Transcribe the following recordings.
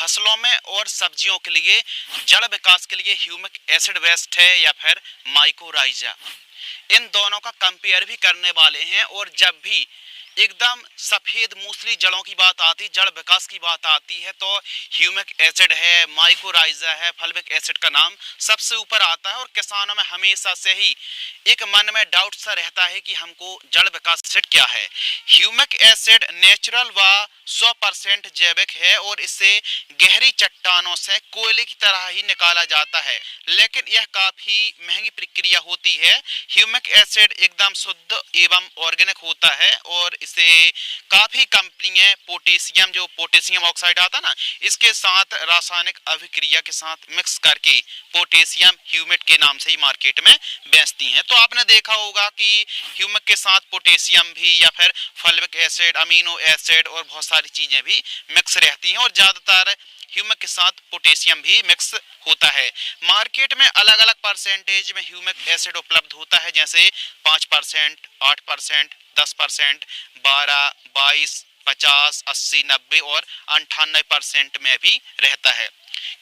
फसलों में और सब्जियों के लिए जड़ विकास के लिए ह्यूमिक एसिड बेस्ट है या फिर माइकोराइजा, इन दोनों का कंपेयर भी करने वाले हैं। और जब भी एकदम सफेद मूसली जड़ों की बात आती, जड़ विकास की बात आती है, तो ह्यूमिक एसिड है, माइकोराइजा है, फल्विक एसिड का नाम सबसे ऊपर आता है। और किसानों में हमेशा से ही एक मन में डाउट सा रहता है कि हमको जड़ विकास एसिड क्या है। ह्यूमिक एसिड नेचुरल व 100% जैविक है और इसे गहरी चट्टानों से कोयले की तरह ही निकाला जाता है, लेकिन यह काफी महंगी प्रक्रिया होती है। ह्यूमिक एसिड एकदम शुद्ध एवं ऑर्गेनिक होता है और इसे काफी कंपनियां पोटेशियम ऑक्साइड आता ना, इसके साथ रासायनिक अभिक्रिया के साथ मिक्स करके पोटेशियम ह्यूमेट के नाम से ही मार्केट में बेचती हैं। तो आपने देखा होगा कि ह्यूमिक के साथ पोटेशियम भी या फिर फॉल्विक एसिड, अमीनो एसिड और बहुत सारी चीजें भी मिक्स रहती हैं और ज्यादातर ह्यूमिक के साथ पोटेशियम भी मिक्स होता है। मार्केट में अलग अलग परसेंटेज में ह्यूमिक एसिड उपलब्ध होता है, जैसे 5%, 8%, 10%, 12, 22, 50, 80, 90 और 98% में भी रहता है।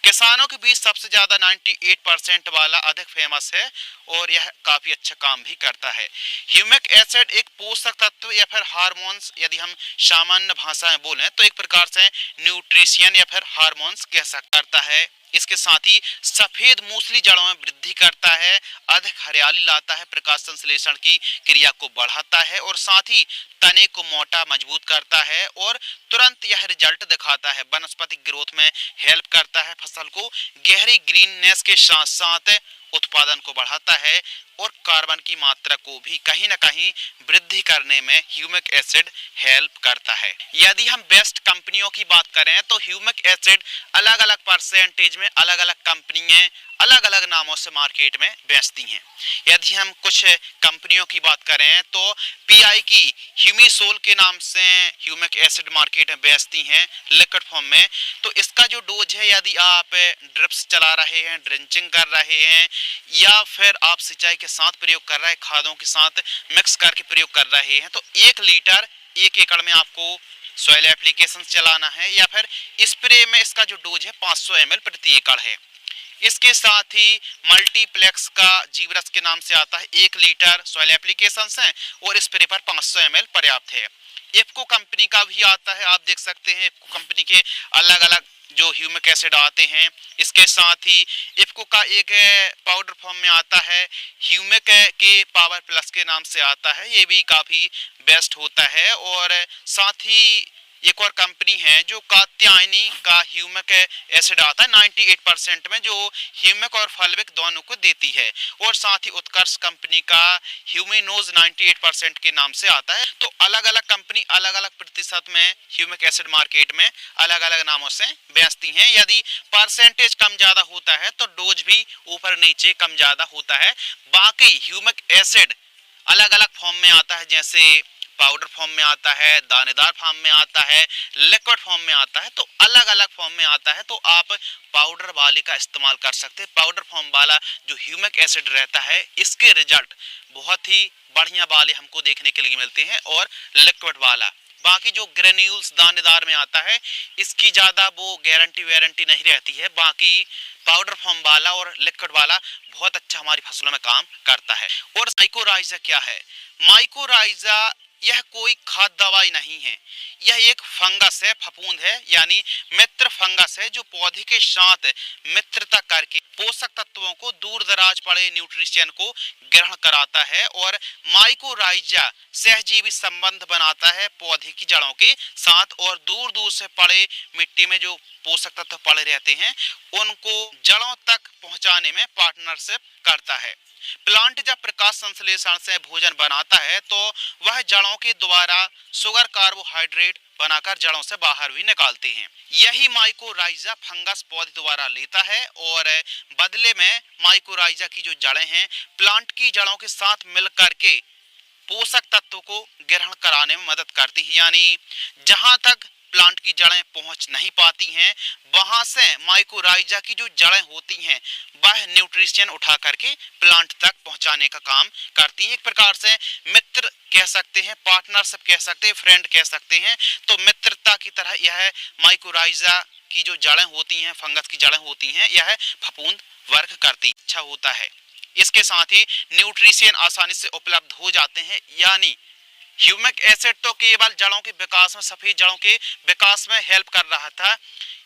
किसानों के बीच सबसे ज्यादा 98% वाला अधिक फेमस है और यह काफी अच्छा काम भी करता है। ह्यूमिक एसिड एक पोषक तत्व या फिर हार्मोन्स, यदि हम सामान्य भाषा में बोलें तो एक प्रकार से न्यूट्रिशियन या फिर हार्मोन्स कह सकता है। इसके साथ ही सफेद मूसली जड़ों में वृद्धि करता है, अधिक हरियाली लाता है, प्रकाश संश्लेषण की क्रिया को बढ़ाता है और साथ ही तने को मोटा मजबूत करता है और तुरंत यह रिजल्ट दिखाता है। वनस्पति ग्रोथ में हेल्प करता है, फसल को गहरी ग्रीननेस के साथ साथ उत्पादन को बढ़ाता है और कार्बन की मात्रा को भी कहीं ना कहीं वृद्धि करने में ह्यूमिक एसिड हेल्प करता है। यदि हम बेस्ट कंपनियों की बात करें तो ह्यूमिक एसिड अलग अलग परसेंटेज में अलग अलग कंपनियां अलग अलग नामों से मार्केट में बेचती हैं। यदि हम कुछ कंपनियों की बात करें तो पीआई की ह्यूमिसोल के नाम से ह्यूमिक एसिड मार्केट में बेचती हैं लिक्विड फॉर्म में। तो इसका जो डोज है, यदि आप ड्रिप्स चला रहे हैं, ड्रिंचिंग कर रहे हैं या फिर आप सिंचाई के साथ प्रयोग कर रहे हैं, खादों के साथ मिक्स करके प्रयोग कर रहे हैं, तो 1 लीटर 1 एकड़ में आपको सॉइल एप्लीकेशन चलाना है या फिर स्प्रे में इसका जो डोज है 500 ml प्रति एकड़ है। इसके साथ ही मल्टीप्लेक्स का जीवरस के नाम से आता है, 1 लीटर सॉइल एप्लीकेशन है और स्प्रे पर 500 ml पर्याप्त है। इफ्को कंपनी का भी आता है, आप देख सकते हैं इफ्को कंपनी के अलग अलग जो ह्यूमिक एसिड आते हैं। इसके साथ ही इफ्को का एक पाउडर फॉर्म में आता है, ह्यूमिक के पावर प्लस के नाम से आता है, ये भी काफी बेस्ट होता है। और साथ ही एक और कंपनी है जो कात्यायनी का ह्यूमिक एसिड आता है 98% में, जो ह्यूमिक और फॉल्विक दोनों को देती है। और साथ ही उत्कर्ष कंपनी का ह्यूमिनोज 98% के नाम से आता है। तो अलग अलग कंपनी अलग अलग प्रतिशत में ह्यूमिक एसिड मार्केट में अलग अलग नामों से बेचती हैं। यदि परसेंटेज कम ज्यादा होता है तो डोज भी ऊपर नीचे कम ज्यादा होता है। बाकी ह्यूमिक एसिड अलग अलग फॉर्म में आता है, जैसे पाउडर फॉर्म में आता है, दानेदार फॉर्म में आता है, लिक्विड फॉर्म में आता है। तो अलग अलग फॉर्म में आता है, तो आप पाउडर वाले का इस्तेमाल कर सकते हैं। पाउडर फॉर्म वाला जो ह्यूमिक एसिड रहता है, इसके रिजल्ट बहुत ही बढ़िया वाले हमको देखने के लिए मिलते हैं और लिक्विड वाला। बाकी जो ग्रेन्यूल्स दानेदार में आता है, इसकी ज्यादा वो गारंटी वारंटी नहीं रहती है। बाकी पाउडर फॉर्म वाला और लिक्विड वाला बहुत अच्छा हमारी फसलों में काम करता है। और माइकोराइजा क्या है? माइकोराइजा यह कोई खाद दवाई नहीं है, यह एक फंगस है, फफूंद है, यानी मित्र फंगस है जो पौधे के साथ मित्रता करके पोषक तत्वों को, दूर दराज पड़े न्यूट्रिशन को ग्रहण कराता है। और माइकोराइजा सहजीवी संबंध बनाता है पौधे की जड़ों के साथ और दूर दूर से पड़े मिट्टी में जो पोषक तत्व पड़े रहते हैं उनको जड़ों तक पहुंचाने में पार्टनरशिप करता है। प्लांट जब प्रकाश संश्लेषण से भोजन बनाता है तो वह जड़ों के द्वारा शुगर कार्बोहाइड्रेट बनाकर जड़ों से बाहर भी निकालते हैं। यही माइकोराइजा फंगस पौधे द्वारा लेता है और बदले में माइकोराइजा की जो जड़ें हैं प्लांट की जड़ों के साथ मिलकर के पोषक तत्व को ग्रहण कराने में मदद करती है। यानी जहां तक प्लांट की जड़ें पहुंच नहीं पाती हैं, वहां से माइकोराइजा की जो जड़ें होती हैं वह न्यूट्रिशन उठा करके प्लांट तक पहुंचाने का काम करती हैं। एक प्रकार से मित्र कह सकते हैं, पार्टनरशिप कह सकते हैं, फ्रेंड कह सकते हैं। तो मित्रता की तरह यह माइकोराइजा की जो जड़ें होती हैं, फंगस की जड़ें होती हैं, यह फफूंद वर्क करती अच्छा होता है। इसके साथ ही न्यूट्रिशन आसानी से उपलब्ध हो जाते हैं, यानी ह्यूमिक एसिड तो केवल जड़ों के विकास में, सफेद जड़ों के विकास में हेल्प कर रहा था।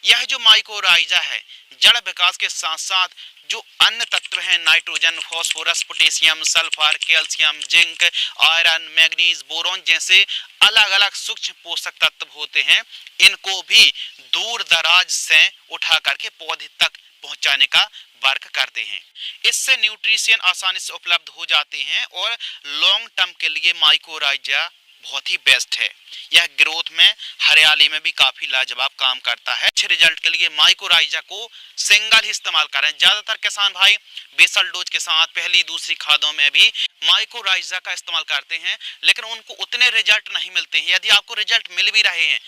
यह जो माइकोराइजा है, जड़ विकास के साथ साथ जो अन्य तत्व हैं, nitrogen, phosphorus, potassium, sulphur, calcium, zinc, iron, manganese, boron जैसे अलग अलग सूक्ष्म पोषक तत्व होते हैं, इनको भी दूर दराज से उठा करके पौधे तक पहुंचाने का वर्क करते हैं। इससे न्यूट्रिशन आसानी से उपलब्ध हो जाते हैं और लॉन्ग टर्म के लिए माइकोराइजा बहुत ही बेस्ट है। यह ग्रोथ में, हरियाली में भी काफी लाजवाब काम करता है। अच्छे रिजल्ट के लिए माइकोराइजा को सिंगल ही इस्तेमाल करें। ज्यादातर किसान भाई बेसल डोज के साथ पहली दूसरी खादों में भी माइकोराइजा का इस्तेमाल करते हैं, लेकिन उनको उतने रिजल्ट नहीं मिलते हैं। यदि आपको रिजल्ट मिल भी रहे हैं,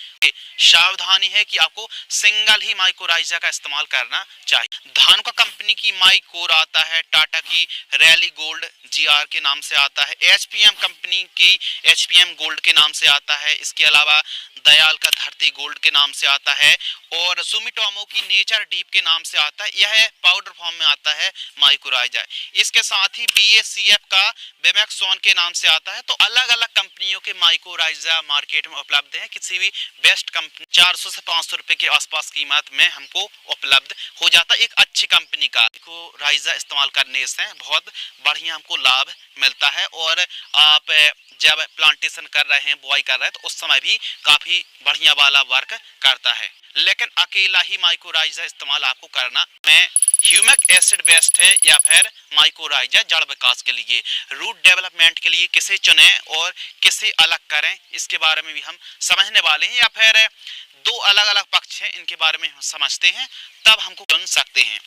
सावधानी है कि आपको सिंगल ही माइकोराइजा का इस्तेमाल करना चाहिए। धान का कंपनी की माइकोर आता है, टाटा की रैली गोल्ड जीआर के नाम से आता है, एचपीएम कंपनी की एचपीएम गोल्ड के नाम से आता है, इसके अलावा दयाल का धरती गोल्ड के नाम से आता है, और सुमिटोमो की नेचर डीप के नाम से आता है। यह पाउडर फॉर्म में आता है माइकोराइजा। इसके साथ ही बीएससीएफ का बेमेक्सोन के नाम से आता है। तो अलग अलग कंपनियों के माइकोराइजा मार्केट में उपलब्ध है। किसी भी बेस्ट कंपनी 400 से 500 रुपए के आसपास कीमत में हमको उपलब्ध हो जाता है। एक अच्छी कंपनी का माइकोराइजा इस्तेमाल करने से बहुत बढ़िया हमको लाभ मिलता है, और आप जब प्लांटेशन कर रहे हैं, बुआई कर रहे हैं, तो उस समय भी काफी बढ़िया वाला वर्क करता है। लेकिन अकेला ही माइकोराइजा इस्तेमाल आपको करना में ह्यूमिक एसिड बेस्ट है या फिर माइकोराइजा जड़ विकास के लिए, रूट डेवलपमेंट के लिए किसे चुनें और किसे अलग करें, इसके बारे में भी हम समझने वाले हैं। या फिर दो अलग अलग पक्ष हैं, इनके बारे में हम समझते हैं, तब हमको चुन सकते हैं।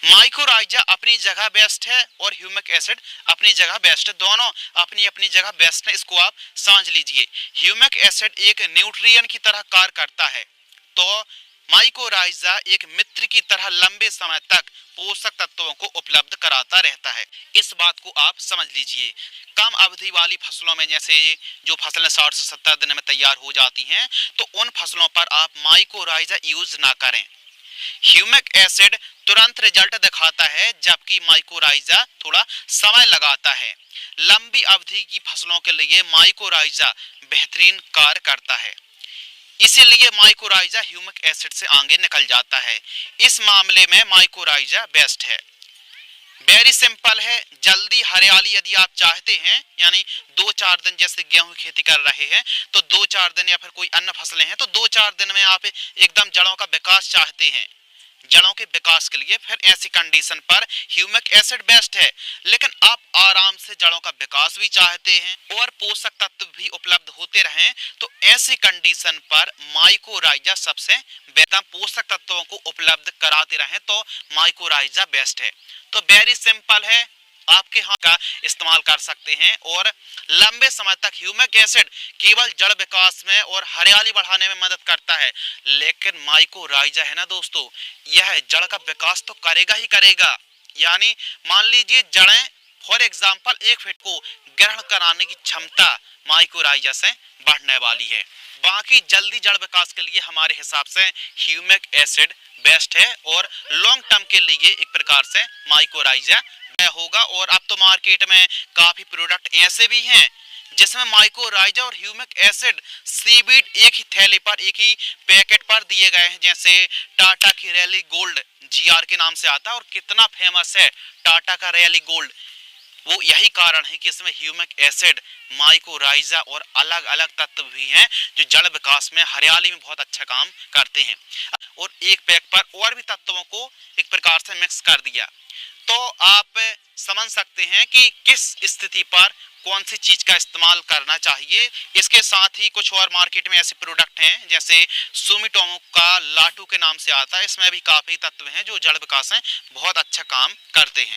माइकोराइजा अपनी जगह बेस्ट है और ह्यूमिक एसिड अपनी जगह बेस्ट है। दोनों अपनी अपनी जगह बेस्ट है, इसको आप समझ लीजिए। ह्यूमिक एसिड एक न्यूट्रिएंट की तरह कार्य करता है, तो माइकोराइजा एक मित्र की तरह लंबे समय तक पोषक तत्वों को उपलब्ध कराता रहता है। इस बात को आप समझ लीजिए। कम अवधि वाली फसलों में, जैसे जो फसलें 60 से 70 दिन में तैयार हो जाती हैं, तो उन फसलों पर आप माइकोराइजा यूज ना करें। ह्यूमिक एसिड तुरंत रिजल्ट दिखाता है, जबकि माइकोराइजा थोड़ा समय लगाता है। लंबी अवधि की फसलों के लिए माइकोराइजा बेहतरीन कार्य करता है, इसीलिए माइकोराइजा ह्यूमिक एसिड से आगे निकल जाता है। इस मामले में माइकोराइजा बेस्ट है। वेरी सिंपल है। जल्दी हरियाली यदि आप चाहते हैं, यानी 2-4 दिन, जैसे गेहूं की खेती कर रहे हैं तो 2-4 दिन, या फिर कोई अन्य फसलें हैं तो 2-4 दिन में आप एकदम जड़ों का विकास चाहते हैं, जड़ों के विकास के लिए, फिर ऐसी कंडीशन पर ह्यूमिक एसिड बेस्ट है। लेकिन आप आराम से जड़ों का विकास भी चाहते हैं और पोषक तत्व भी उपलब्ध होते रहें, तो ऐसी कंडीशन पर माइकोराइजा सबसे बेहतर पोषक तत्वों को उपलब्ध कराते रहें, तो माइकोराइजा बेस्ट है। तो वेरी सिंपल है, आपके हाथ का इस्तेमाल कर सकते हैं और लंबे समय तक ह्यूमिक एसिड केवल जड़ विकास में और हरियाली बढ़ाने में मदद करता है, लेकिन माइकोराइजा है ना दोस्तों, यह जड़ का विकास तो करेगा ही करेगा। यानी मान लीजिए जड़ें, फॉर एग्जांपल, 1 फीट को ग्रहण कराने की क्षमता माइकोराइजा से बढ़ने वाली है। बाकी जल्दी जड़ विकास के लिए हमारे हिसाब से ह्यूमिक एसिड बेस्ट है, और लॉन्ग टर्म के लिए एक प्रकार से माइकोराइजा होगा। और अब तो मार्केट में काफी प्रोडक्ट ऐसे भी हैं जिसमें माइकोराइजा और ह्यूमिक एसिड सीवीड एक ही थैले पर, एक ही पैकेट पर दिए गए हैं। जैसे टाटा की रैली गोल्ड जीआर के नाम से आता है, और कितना फेमस है टाटा का रैली गोल्ड। वो यही कारण है कि इसमें ह्यूमिक एसिड, माइकोराइजा और अलग अलग तत्व भी हैं जो जड़ विकास में, हरियाली में बहुत अच्छा काम करते हैं। और एक पैक पर और भी तत्वों को एक प्रकार से मिक्स कर दिया, तो आप समझ सकते हैं कि किस स्थिति पर कौन सी चीज का इस्तेमाल करना चाहिए। इसके साथ ही कुछ और मार्केट में ऐसे प्रोडक्ट हैं, जैसे सुमिटोमो का लाटू के नाम से आता है, इसमें भी काफी तत्व हैं जो जड़ विकास में बहुत अच्छा काम करते हैं।